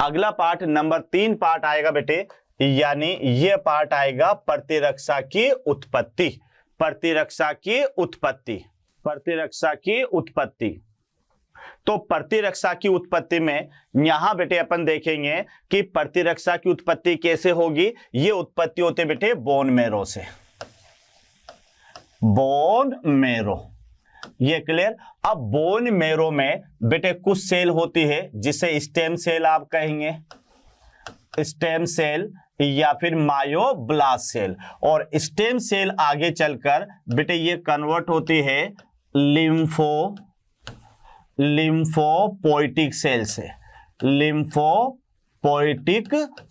अगला part number 3 part आएगा बेटे, यानी ये पार्ट आएगा प्रतिरक्षा की उत्पत्ति। प्रतिरक्षा की उत्पत्ति, प्रतिरक्षा की उत्पत्ति। तो प्रतिरक्षा की उत्पत्ति में यहां बेटे अपन देखेंगे कि प्रतिरक्षा की उत्पत्ति कैसे होगी। ये उत्पत्ति होते बेटे बोन मैरो से, बोन मैरो, ये क्लियर। अब बोन मैरो में बेटे कुछ सेल होती है जिसे स्टेम सेल आप कहेंगे, स्टेम सेल या फिर मायोब्लास्ट सेल। और स्टेम सेल आगे चलकर बेटे ये कन्वर्ट होती है लिम्फोपोइटिक सेल से, लिम्फोपोइटिक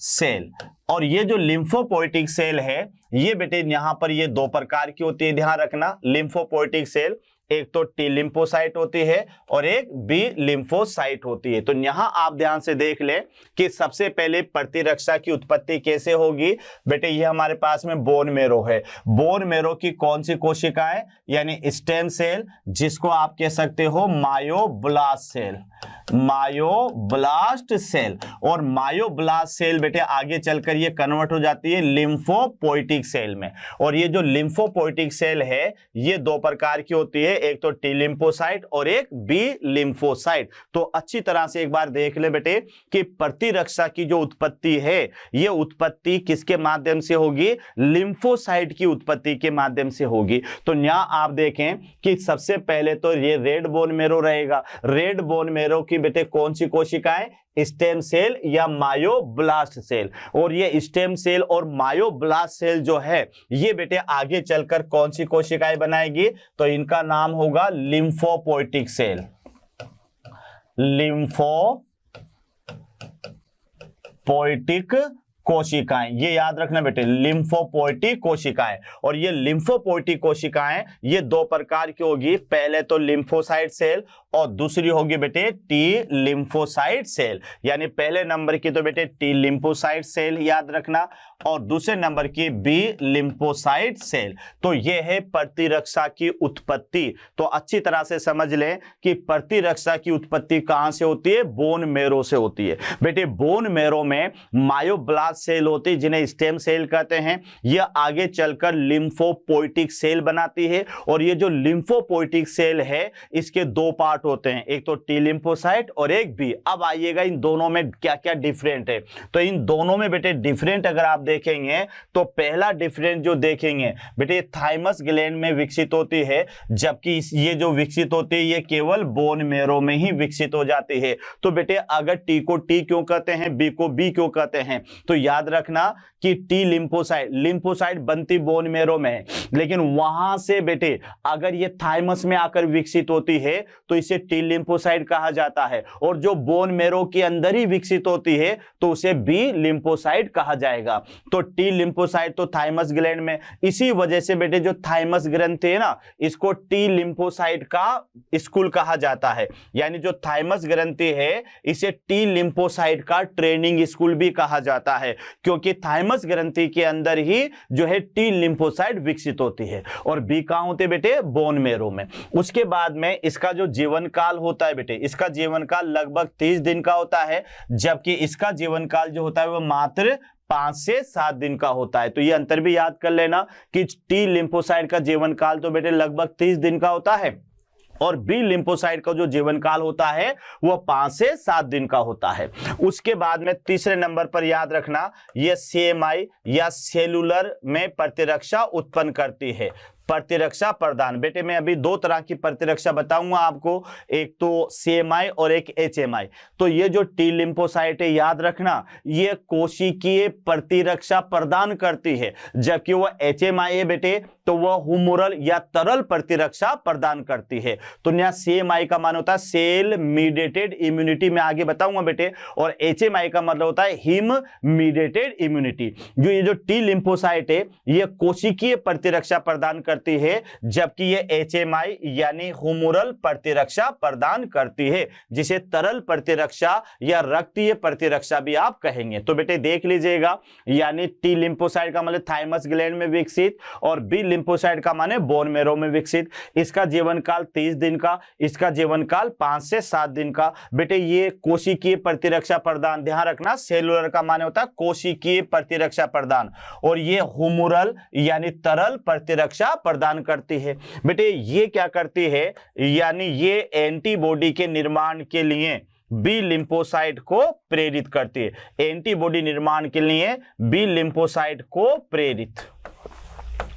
सेल। और ये जो लिम्फोपोइटिक सेल है ये बेटे यहां पर ये दो प्रकार की होती है, ध्यान रखना। लिम्फोपोइटिक सेल एक तो टी लिम्फोसाइट होती है और एक बी लिम्फोसाइट होती है। तो यहां आप ध्यान से देख लें कि सबसे पहले प्रतिरक्षा की उत्पत्ति कैसे होगी। बेटे ये हमारे पास में बोन मैरो है, बोन मैरो की कौन सी कोशिकाएं, यानी स्टेम सेल, जिसको आप कह सकते हो मायोब्लास्ट सेल, मायोब्लास्ट सेल। और मायोब्लास्ट सेल बेटे आगे चलकर ये कन्वर्ट हो जाती है लिम्फोपोइटिक सेल में। और ये जो लिम्फोपोइटिक सेल है ये दो प्रकार की होती है, एक तो टी लिम्फोसाइट और एक बी लिम्फोसाइट। तो अच्छी तरह से एक बार देख ले बेटे कि प्रतिरक्षा की जो उत्पत्ति है ये उत्पत्ति किसके माध्यम से होगी, लिम्फोसाइट की उत्पत्ति के माध्यम से होगी। तो यहां आप देखें कि सबसे पहले तो ये रेड बोन मैरो रहेगा। रेड बोन मैरो की बेटे कौन सी कोशिकाएं, स्टेम सेल या मायोब्लास्ट सेल। और ये स्टेम सेल और मायोब्लास्ट सेल जो है ये बेटे आगे चलकर कौन सी कोशिकाएं बनाएगी, तो इनका नाम होगा लिम्फोपोइटिक सेल, लिम्फोपोइटिक कोशिकाएं। ये याद रखना बेटे, लिम्फोपोइटिक कोशिकाएं। और ये लिम्फोपोइटिक कोशिकाएं ये दो प्रकार की होगी, पहले तो लिम्फोसाइट सेल और दूसरी होगी बेटे टी लिम्फोसाइट सेल। यानी पहले नंबर की तो बेटे टी लिम्फोसाइट सेल याद रखना और दूसरे नंबर की बी लिम्फोसाइट सेल। तो ये है प्रतिरक्षा की उत्पत्ति। तो अच्छी तरह से समझ लें कि प्रतिरक्षा की उत्पत्ति कहां से होती है, बोन मैरो से होती है। बेटे बोन मैरो में मायोब्लास्ट सेल होती है जिन्हें स्टेम सेल कहते हैं, यह आगे चलकर लिम्फोपोइटिक सेल बनाती है। और ये जो लिम्फोपोइटिक सेल है इसके दो पार्ट होते हैं, एक तो टी लिम्फोसाइट और एक बी। अब आइएगा इन दोनों में क्या क्या डिफरेंट है। तो इन दोनों में बेटे डिफरेंट अगर आप देखेंगे तो पहला डिफरेंट जो देखेंगे बेटे थाइमस ग्लैंड में विकसित होती है, जबकि ये जो विकसित होती है ये केवल बोन मैरो में ही विकसित हो जाती है। तो बेटे अगर टी को टी क्यों कहते हैं, बी को बी क्यों कहते हैं, तो याद रखना कि टी लिम्फोसाइट बनती बोन मैरो में है, लेकिन वहां से बेटे अगर ये थाइमस में आकर विकसित होती है तो इसे टी लिम्फोसाइट कहा जाता है। और जो बोन मैरो के अंदर ही विकसित होती है तो उसे बी लिम्फोसाइट कहा जाएगा। तो टी लिम्फोसाइट तो थाइमस ग्लैंड में, इसी वजह से बेटे जो थाइमस ग्रंथि है ना इसको टी लिम्फोसाइट का स्कूल कहा जाता है। यानी जो थाइमस ग्रंथि है इसे टी लिम्फोसाइट का ट्रेनिंग स्कूल भी कहा जाता है, क्योंकि थाइमस ग्रंथि के अंदर ही जो है टी लिम्फोसाइट विकसित होती है। और बी कहां होते बेटे, बोन मैरो में। उसके बाद में इसका जो जीवन काल होता है बेटे, इसका जीवन काल लगभग 30 दिन का होता है, जबकि इसका जीवन काल जो होता है वो मात्र 5 से 7 दिन का होता है। तो ये अंतर भी याद कर लेना कि टी लिम्फोसाइट का जीवन काल तो बेटे लगभग 30 दिन का होता है और बी लिम्फोसाइट का जो जीवन काल होता है वो 5 से 7 दिन का होता है। उसके बाद में तीसरे नंबर पर याद रखना ये सीएमआई या सेलुलर में प्रतिरक्षा उत्पन्न करती है। प्रतिरक्षा प्रदान, बेटे मैं अभी दो तरह की प्रतिरक्षा बताऊंगा आपको, एक तो सीएमआई और एक एचएमआई। तो ये जो टी लिम्फोसाइट है याद रखना ये कोशिकीय प्रतिरक्षा प्रदान करती है, जबकि वो एचएमआई है बेटे तो वह हुमोरल या तरल प्रतिरक्षा प्रदान करती है। तो यहाँ सीएमआई का मान होता है सेल मीडिएटेड इम्यूनिटी, मैं आगे बताऊंगा बेटे। और एचएमआई का मतलब होता है हिम मीडिएटेड इम्यूनिटी। जो ये जो टी लिम्फोसाइट है ये कोशिकीय प्रतिरक्षा प्रदान करती है, जबकि ये HMI यानी हुमोरल प्रतिरक्षा प्रदान करती है, जिसे तरल प्रतिरक्षा या रक्तीय प्रतिरक्षा भी आप कहेंगे। तो बेटे देख लीजिएगा, यानी टी लिम्फोसाइट का मतलब थाइमस ग्लैंड में विकसित और बी लिम्फोसाइट का माने बोन मैरो में विकसित। इसका जीवन काल 30 दिन का, इसका जीवन काल 5 से 7 दिन का। बेटे ये कोशिकीय प्रतिरक्षा प्रदान, ध्यान रखना सेलुलर का माने होता है कोशिकीय प्रतिरक्षा प्रदान, और ये हुमोरल यानी तरल प्रतिरक्षा प्रदान करती है। बेटे ये क्या करती है, यानी ये एंटीबॉडी के निर्माण के लिए बी लिम्फोसाइट को प्रेरित करती है, एंटीबॉडी निर्माण के लिए बी लिम्फोसाइट को प्रेरित,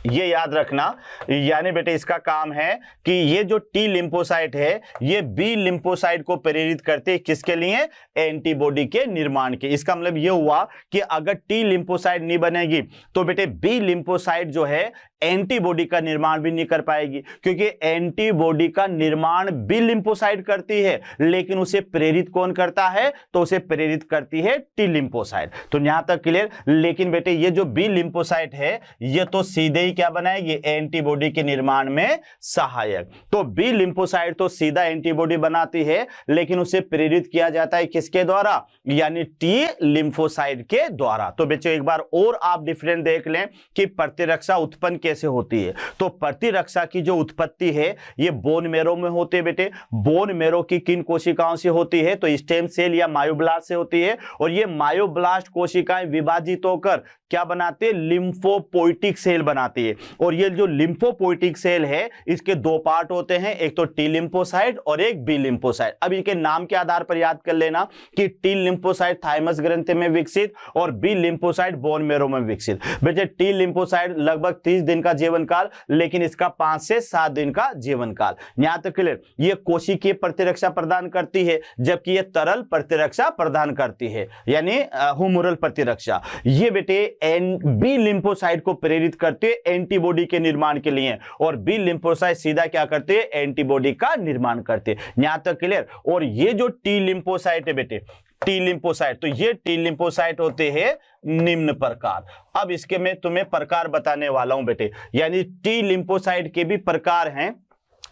ये याद रखना। यानी बेटे इसका काम है कि ये जो टी लिम्फोसाइट है ये बी लिम्फोसाइट को प्रेरित करते हैं, किसके लिए, एंटीबॉडी के निर्माण के। इसका मतलब ये हुआ कि अगर टी लिम्फोसाइट नहीं बनेगी तो बेटे बी लिम्फोसाइट जो है एंटीबॉडी का निर्माण भी नहीं कर पाएगी, क्योंकि एंटीबॉडी का निर्माण बी लिम्फोसाइट करती है, लेकिन उसे प्रेरित कौन करता है, तो उसे प्रेरित करती है टी लिम्फोसाइट। तो यहां तक क्लियर। लेकिन बेटे ये जो बी लिम्फोसाइट है ये तो सीधे ही क्या बनाएगी, एंटीबॉडी के निर्माण में सहायक। तो बी लिम्फोसाइट तो सीधा एंटीबॉडी बनाती है, लेकिन उसे प्रेरित किया जाता है किसके द्वारा, यानी टी लिम्फोसाइट के द्वारा। तो बच्चों एक बार और आप डिफरेंस देख लें कि प्रतिरक्षा उत्पन्न कैसे होती है। तो प्रतिरक्षा की जो उत्पत्ति है ये बोन मैरो में होती है। बेटे बोन मैरो की किन कोशिकाओं से होती है, तो स्टेम सेल या मायोब्लास्ट से होती है, और ये मायोब्लास्ट कोशिकाएं विभाजित होकर क्या बनाते हैं, लिम्फोपोइटिक सेल बनाती है। और ये जो लिम्फोपोइटिक सेल है इसके दो पार्ट होते हैं, एक तो टी लिम्फोसाइट और एक बी लिम्फोसाइट। अब इनके नाम के आधार पर याद कर लेना कि टी लिम्फोसाइट थाइमस ग्रंथि में विकसित और बी लिम्फोसाइट बोन मैरो में विकसित। बेटे टी लिम्फोसाइट लगभग 30 दिन का जीवन काल, लेकिन इसका 5 से 7 दिन का जीवन काल। यहां तक क्लियर। ये कोशिकीय प्रतिरक्षा प्रदान करती है, जबकि ये तरल प्रतिरक्षा प्रदान करती है, यानी हुमोरल प्रतिरक्षा। ये बेटे बी लिम्फोसाइट को प्रेरित करते हैं एंटीबॉडी के निर्माण के लिए, और बी लिम्फोसाइट सीधा क्या करते हैं, एंटीबॉडी का निर्माण करते हैं। यहां तक क्लियर। और ये जो टी लिम्फोसाइट है बेटे, टी लिम्फोसाइट, तो ये टी लिम्फोसाइट होते हैं निम्न प्रकार। अब इसके मैं तुम्हें प्रकार बताने वाला हूं बेटे, यानी टी लिम्फोसाइट के भी प्रकार हैं।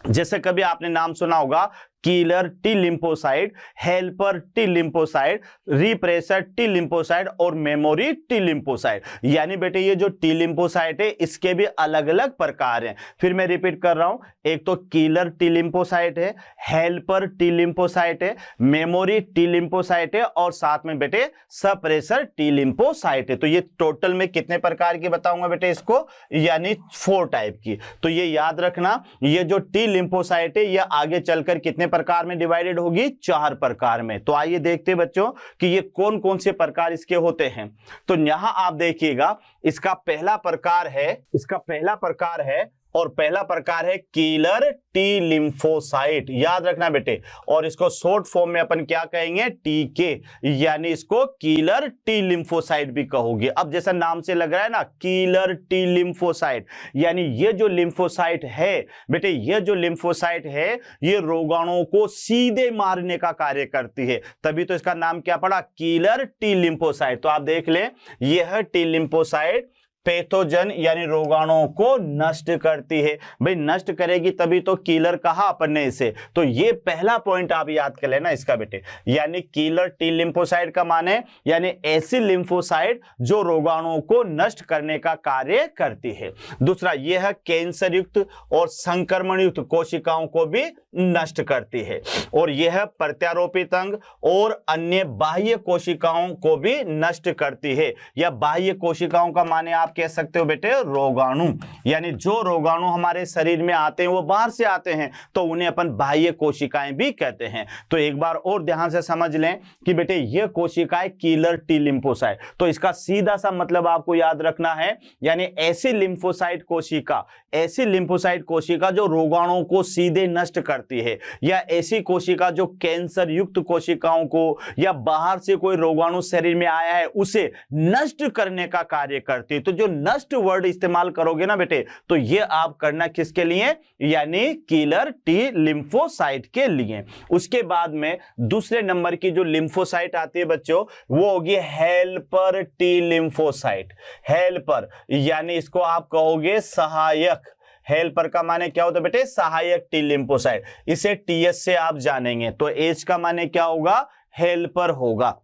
जैसे कभी आपने नाम सुना होगा killer T lymphocyte, helper T lymphocyte, repressor T lymphocyte और मेमोरी टी लिम्फोसाइट। यानी बेटे ये जो टी लिम्फोसाइट है इसके भी अलग अलग प्रकार हैं। फिर मैं रिपीट कर रहा हूं, एक तो किलर टी लिम्फोसाइट है, हेल्पर टी लिम्फोसाइट है, मेमोरी टी लिम्फोसाइट है, और साथ में बेटे सप्रेसर टी लिम्फोसाइट है। तो ये टोटल में कितने प्रकार की बताऊंगा बेटे इसको, यानी 4 टाइप की। तो ये याद रखना, ये जो टी लिम्फोसाइट है ये आगे चलकर कितने प्रकार में डिवाइडेड होगी, 4 प्रकार में। तो आइए देखते हैं बच्चों कि ये कौन कौन से प्रकार इसके होते हैं। तो यहां आप देखिएगा, इसका पहला प्रकार है और पहला प्रकार है किलर टी लिम्फोसाइट, याद रखना बेटे। और इसको शॉर्ट फॉर्म में अपन क्या कहेंगे, टीके, यानी इसको किलर टी लिम्फोसाइट भी कहोगे। अब जैसा नाम से लग रहा है ना, किलर टी लिम्फोसाइट, यानी ये जो लिम्फोसाइट है बेटे, ये जो लिम्फोसाइट है ये रोगाणुओं को सीधे मारने का कार्य करती है, तभी तो इसका नाम क्या पड़ा, किलर टी लिम्फोसाइट। तो आप देख लें, यह टी लिम्फोसाइट पैथोजन यानी रोगाणुओं को नष्ट करती है। भाई नष्ट करेगी तभी तो किलर कहा अपन ने इसे। तो ये पहला पॉइंट आप याद कर लेना इसका बेटे, यानी किलर टी लिम्फोसाइट का माने यानी ऐसी लिम्फोसाइट जो रोगाणुओं को नष्ट करने का कार्य करती है। दूसरा, यह कैंसर युक्त और संक्रमण युक्त कोशिकाओं को भी नष्ट करती है, और यह प्रत्यारोपित अंग और अन्य बाह्य कोशिकाओं को भी नष्ट करती है। या बाह्य कोशिकाओं का माने आप कह सकते हो बेटे रोगाणु, यानी जो रोगाणु हमारे शरीर में आते हैं वो बाहर से आते हैं, तो उन्हें अपन बाह्य कोशिकाएं भी कहते हैं। तो एक बार और ध्यान से समझ लें कि बेटे ये कोशिकाएं किलर टी लिम्फोसाइट, तो इसका सीधा सा मतलब आपको याद रखना है, यानी ऐसी लिम्फोसाइट कोशिका जो रोगाणुओं को सीधे नष्ट करती है, या ऐसी कोशिका जो कैंसर युक्त कोशिकाओं को या बाहर से कोई रोगाणु शरीर में आया है उसे नष्ट करने का कार्य करती है। तो जो नष्ट वर्ड इस्तेमाल करोगे ना बेटे, तो ये आप करना किसके लिए, यानी किलर टी लिम्फोसाइट के लिए। उसके बाद में दूसरे नंबर की जो लिम्फोसाइट आती है बच्चों, वो होगी हेल्पर टी लिम्फोसाइट। हेल्पर यानी इसको आप कहोगे सहायक, हेल्पर का माने क्या होता है बेटे, सहायक टी लिम्फोसाइट, इसे टीएस से आप जानेंगे। तो एच का माने क्या होगा, हेल्पर होगा,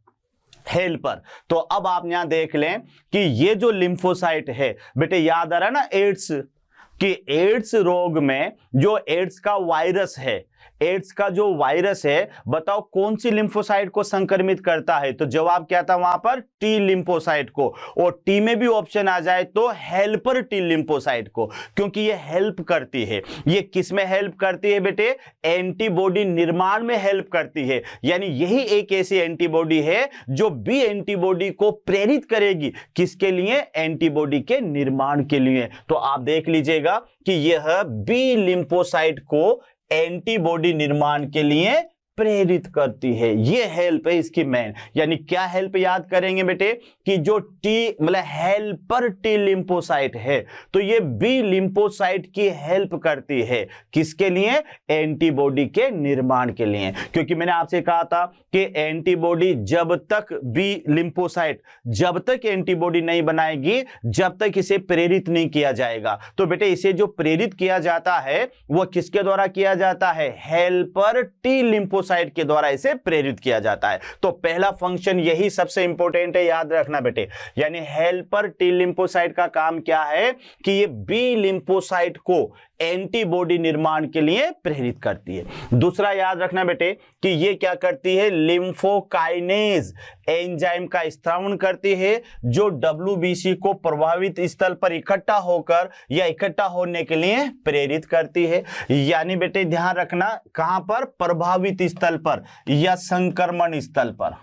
हेल्पर। तो अब आप यहां देख लें कि ये जो लिम्फोसाइट है बेटे, याद आ रहा है ना एड्स, कि एड्स रोग में जो एड्स का वायरस है, एड्स का जो वायरस है, बताओ कौन सी लिम्फोसाइट को संक्रमित करता है? तो जवाब क्या था वहां पर, टी लिम्फोसाइट को। और टी में भी ऑप्शन आ जाए तो हेल्पर टी लिम्फोसाइट को, क्योंकि ये हेल्प करती है। ये किस में हेल्प करती है बेटे, एंटीबॉडी निर्माण में हेल्प करती है। यानी यही एक ऐसी एंटीबॉडी है जो बी एंटीबॉडी को प्रेरित करेगी, किसके लिए, एंटीबॉडी के निर्माण के लिए। तो आप देख लीजिएगा कि यह बी लिम्फोसाइट को एंटीबॉडी निर्माण के लिए प्रेरित करती है। ये हेल्प है इसकी मेन। यानी क्या हेल्प याद करेंगे बेटे, कि जो टी मतलब हेल्पर टी लिम्फोसाइट है, तो ये बी लिम्फोसाइट की हेल्प करती है, किसके लिए, एंटीबॉडी के निर्माण के लिए। क्योंकि मैंने आपसे कहा था कि एंटीबॉडी जब तक बी लिम्फोसाइट जब तक एंटीबॉडी नहीं बनाएगी, जब तक इसे प्रेरित नहीं किया जाएगा। तो बेटे इसे जो प्रेरित किया जाता है वह किसके द्वारा किया जाता है, हेल्पर टी लिम्फोसाइट के द्वारा इसे प्रेरित किया जाता है। तो पहला फंक्शन यही सबसे इंपॉर्टेंट है, याद रखना बेटे। यानी हेल्पर टी लिम्फोसाइट का काम क्या है, कि ये बी लिम्फोसाइट को एंटीबॉडी निर्माण के लिए प्रेरित करती है। दूसरा याद रखना बेटे कि ये क्या करती है, लिम्फोकाइनेज एंजाइम का स्त्रावण करती है, जो डब्ल्यूबीसी को प्रभावित स्थल पर इकट्ठा होकर या इकट्ठा होने के लिए प्रेरित करती है। यानी बेटे ध्यान रखना, कहां पर, प्रभावित स्थल पर या संक्रमण स्थल पर,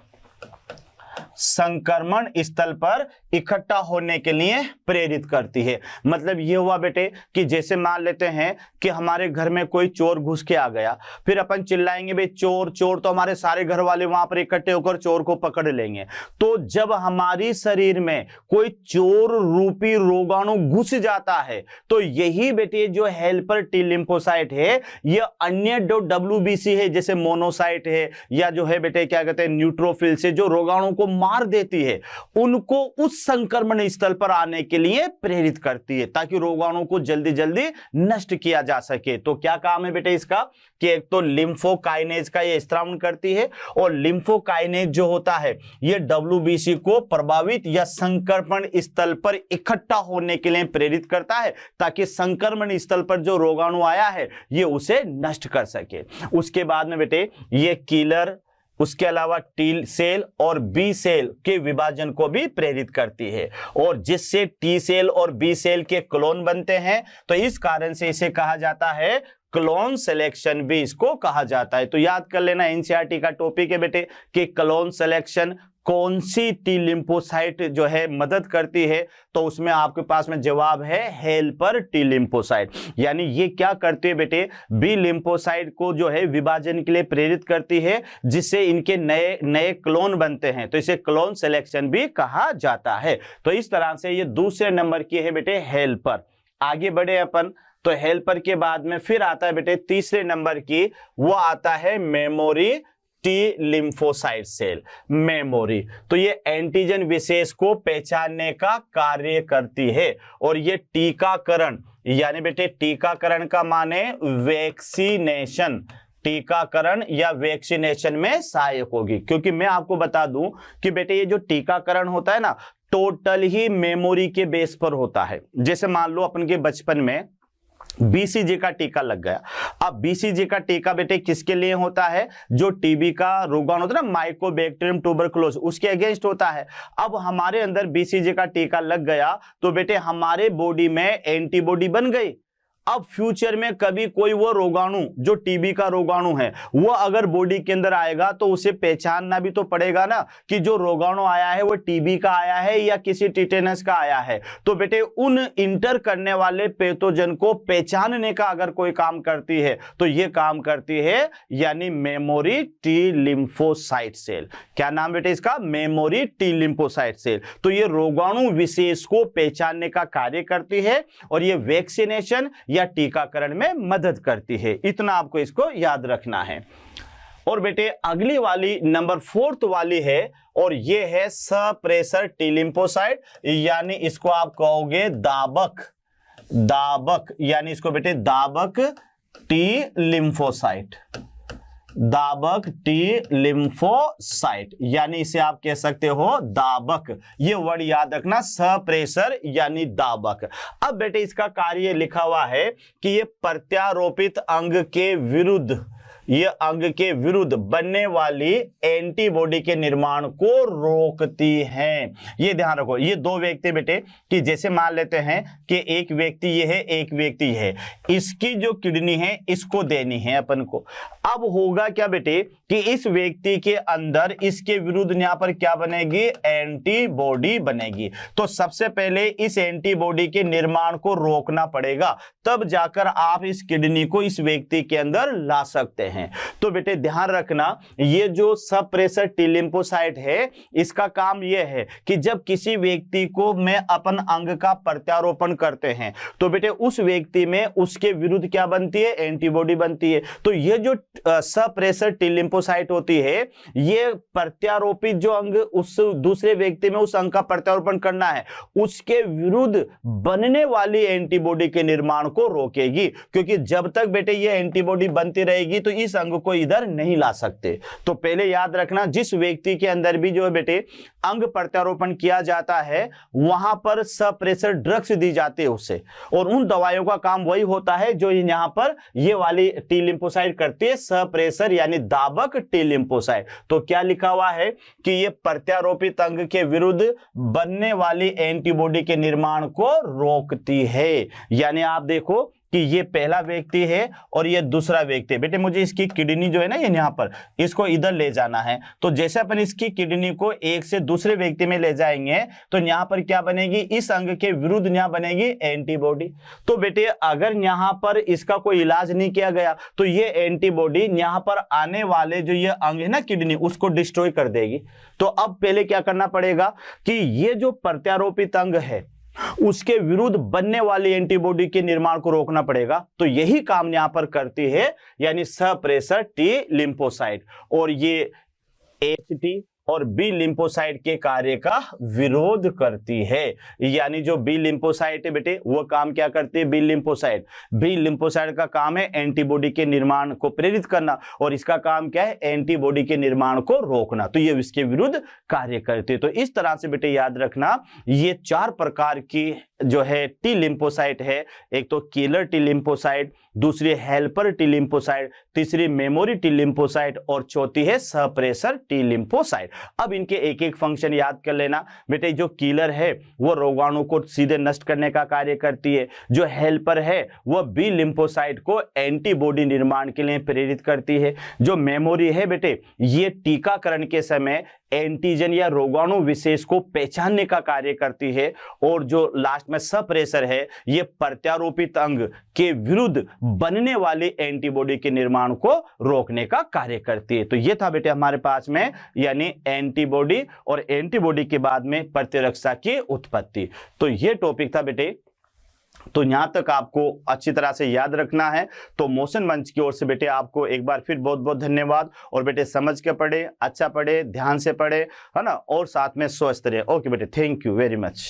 संक्रमण स्थल पर इकट्ठा होने के लिए प्रेरित करती है। मतलब ये हुआ बेटे कि जैसे मान लेते हैं कि हमारे घर में कोई चोर घुस के आ गया, फिर अपन चिल्लाएंगे भाई चोर चोर, तो हमारे सारे घर वाले वहां पर इकट्ठे होकर चोर को पकड़ लेंगे। तो जब हमारी शरीर में कोई चोर रूपी रोगाणु घुस जाता है, तो यही बेटे जो हेल्पर टी लिम्फोसाइट है, ये अन्य जो डब्ल्यूबीसी है, जैसे मोनोसाइट है या जो है बेटे क्या कहते हैं न्यूट्रोफिल से जो रोगाणु को मार देती है, उनको उस संक्रमण स्थल पर आने के लिए प्रेरित करती है, ताकि रोगाणु को जल्दी जल्दी नष्ट किया जा सके। तो क्या काम है बेटे इसका, कि एक तो लिम्फोकाइनेज का ये स्त्रावण करती है, और लिम्फोकाइनेज जो होता है ये डब्ल्यूबीसी को प्रभावित या संक्रमण स्थल पर इकट्ठा होने के लिए प्रेरित करता है, ताकि संक्रमण स्थल पर जो रोगाणु आया है ये उसे नष्ट कर सके। उसके बाद में बेटे ये किलर, उसके अलावा टी सेल और बी सेल के विभाजन को भी प्रेरित करती है, और जिससे टी सेल और बी सेल के क्लोन बनते हैं। तो इस कारण से इसे कहा जाता है क्लोन सिलेक्शन, भी इसको कहा जाता है। तो याद कर लेना, एनसीईआरटी का टॉपिक है बेटे कि क्लोन सिलेक्शन कौन सी टी लिम्फोसाइट जो है मदद करती है, तो उसमें आपके पास में जवाब है हेल्पर टी लिम्फोसाइट। यानी ये क्या करती है बेटे, बी लिम्फोसाइट को जो है विभाजन के लिए प्रेरित करती है, जिससे इनके नए नए क्लोन बनते हैं। तो इसे क्लोन सिलेक्शन भी कहा जाता है। तो इस तरह से ये दूसरे नंबर की है बेटे हेल्पर। आगे बढ़े अपन, तो हेल्पर के बाद में फिर आता है बेटे तीसरे नंबर की, वो आता है memory T lymphocyte cell. Memory, तो ये एंटीजन विशेष को पहचानने का कार्य करती है, और ये टीकाकरण, यानी बेटे टीकाकरण का माने वैक्सीनेशन, टीकाकरण या वैक्सीनेशन में सहायक होगी। क्योंकि मैं आपको बता दूं कि बेटे ये जो टीकाकरण होता है ना, टोटल ही मेमोरी के बेस पर होता है। जैसे मान लो अपन के बचपन में बीसीजी का टीका लग गया। अब बीसीजी का टीका बेटे किसके लिए होता है, जो टीबी का रोगाणु होता है ना, माइकोबैक्टीरियम ट्यूबरकुलोस, उसके अगेंस्ट होता है। अब हमारे अंदर बीसीजी का टीका लग गया तो बेटे हमारे बॉडी में एंटीबॉडी बन गई। अब फ्यूचर में कभी कोई वो रोगाणु जो टीबी का रोगाणु है वो अगर बॉडी के अंदर आएगा, तो उसे पहचानना भी तो पड़ेगा ना कि जो रोगाणु आया है वो टीबी का आया है या किसी टिटेनस का आया है। तो बेटे उन इंटर करने वाले पैथोजन को पहचानने का अगर कोई काम करती है तो ये काम करती है, यानी मेमोरी टी लिम्फोसाइट सेल। क्या नाम बेटे इसका, मेमोरी टी लिम्फोसाइट सेल। तो ये रोगाणु विशेष को पहचानने का कार्य करती है, और ये वैक्सीनेशन या टीकाकरण में मदद करती है। इतना आपको इसको याद रखना है। और बेटे अगली वाली नंबर 4 वाली है, और ये है सप्रेसर टी लिम्फोसाइट, यानी इसको आप कहोगे दाबक दाबक, यानी इसको बेटे दाबक टी लिम्फोसाइट, दाबक टी लिम्फोसाइट, यानी इसे आप कह सकते हो दाबक। ये वर्ड याद रखना, सप्रेशर यानी दाबक। अब बेटे इसका कार्य लिखा हुआ है कि ये प्रत्यारोपित अंग के विरुद्ध, ये अंग के विरुद्ध बनने वाली एंटीबॉडी के निर्माण को रोकती हैं। ये ध्यान रखो, ये दो व्यक्ति बेटे कि जैसे मान लेते हैं कि एक व्यक्ति ये है, एक व्यक्ति है, इसकी जो किडनी है इसको देनी है अपन को। अब होगा क्या बेटे कि इस व्यक्ति के अंदर इसके विरुद्ध यहां पर क्या बनेगी, एंटीबॉडी बनेगी। तो सबसे पहले इस एंटीबॉडी के निर्माण को रोकना पड़ेगा, तब जाकर आप इस किडनी को इस व्यक्ति के अंदर ला सकते हैं। तो बेटे ध्यान रखना, ये जो सप्रेशर टी लिम्फोसाइट है, इसका काम यह है कि जब किसी व्यक्ति को में अपन अंग का प्रत्यारोपण करते हैं तो बेटे उस व्यक्ति में उसके विरुद्ध क्या बनती है, एंटीबॉडी बनती है। तो ये जो सप्रेशर टी लिम्फोसाइट होती है, ये प्रत्यारोपित जो अंग उस दूसरे व्यक्ति में उस अंग का प्रत्यारोपण करना है, उसके विरुद्ध बनने वाली एंटीबॉडी के निर्माण को रोकेगी। क्योंकि जब तक बेटे ये एंटीबॉडी बनती रहेगी तो इस अंग को इधर नहीं ला सकते। तो पहले याद रखना, जिस व्यक्ति के अंदर भी जो है बेटे अंग प्रत्यारोपण किया जाता है, वहां पर सप्रेशर ड्रग्स दी जाती है उसे, और उन दवाइयों का काम वही होता है जो यहां पर ये वाली टी लिम्फोसाइट करती है, सप्रेशर यानी दाबक टी लिम्फोसाइट। तो क्या लिखा हुआ है कि ये प्रत्यारोपित अंग के विरुद्ध बनने वाली एंटीबॉडी के निर्माण को रोकती है। यानी आप देखो कि ये पहला व्यक्ति है और ये दूसरा व्यक्ति है। बेटे मुझे इसकी किडनी जो है ना, ये यहाँ पर इसको इधर ले जाना है। तो जैसे अपन इसकी किडनी को एक से दूसरे व्यक्ति में ले जाएंगे तो यहाँ पर क्या बनेगी, इस अंग के विरुद्ध यहाँ बनेगी एंटीबॉडी। तो बेटे अगर यहाँ पर इसका कोई इलाज नहीं किया गया तो ये एंटीबॉडी यहाँ पर आने वाले जो ये अंग है ना किडनी, उसको डिस्ट्रॉय कर देगी। तो अब पहले क्या करना पड़ेगा कि ये जो प्रत्यारोपित अंग है उसके विरुद्ध बनने वाली एंटीबॉडी के निर्माण को रोकना पड़ेगा। तो यही काम यहां पर करती है, यानी सप्रेशर टी लिम्फोसाइट। और ये एचटी और बी लिम्फोसाइट के कार्य का विरोध करती है। यानी जो बी लिम्फोसाइट है बेटे, वो काम क्या करती है, बी लिम्फोसाइट, बी लिम्फोसाइट का काम है एंटीबॉडी के निर्माण को प्रेरित करना, और इसका काम क्या है, एंटीबॉडी के निर्माण को रोकना। तो ये इसके विरुद्ध कार्य करती है। तो इस तरह से बेटे याद रखना, ये चार प्रकार की जो है टी लिम्फोसाइट है। एक तो किलर टी लिम्फोसाइट, दूसरी हेल्पर टी लिम्फोसाइट, तीसरी मेमोरी टी लिम्फोसाइट, और चौथी है सप्रेशर टी लिम्फोसाइट। अब इनके एक एक फंक्शन याद कर लेना बेटे। जो किलर है वो रोगाणु को सीधे नष्ट करने का कार्य करती है। जो हेल्पर है वो बी लिम्फोसाइट को एंटीबॉडी निर्माण के लिए प्रेरित करती है। जो मेमोरी है बेटे, ये टीकाकरण के समय एंटीजन या रोगाणु विशेष को पहचानने का कार्य करती है। और जो लास्ट में सप्रेशर है, ये प्रत्यारोपित अंग के विरुद्ध बनने वाली एंटीबॉडी के निर्माण को रोकने का कार्य करती है। तो ये था बेटे हमारे पास में, यानी एंटीबॉडी और एंटीबॉडी के बाद में प्रतिरक्षा की उत्पत्ति। तो ये टॉपिक था बेटे। तो यहां तक आपको अच्छी तरह से याद रखना है। तो मोशन मंच की ओर से बेटे आपको एक बार फिर बहुत बहुत धन्यवाद। और बेटे समझ के पढ़े, अच्छा पढ़े, ध्यान से पढ़े, है ना, और साथ में स्वस्थ रहे। ओके बेटे, थैंक यू वेरी मच।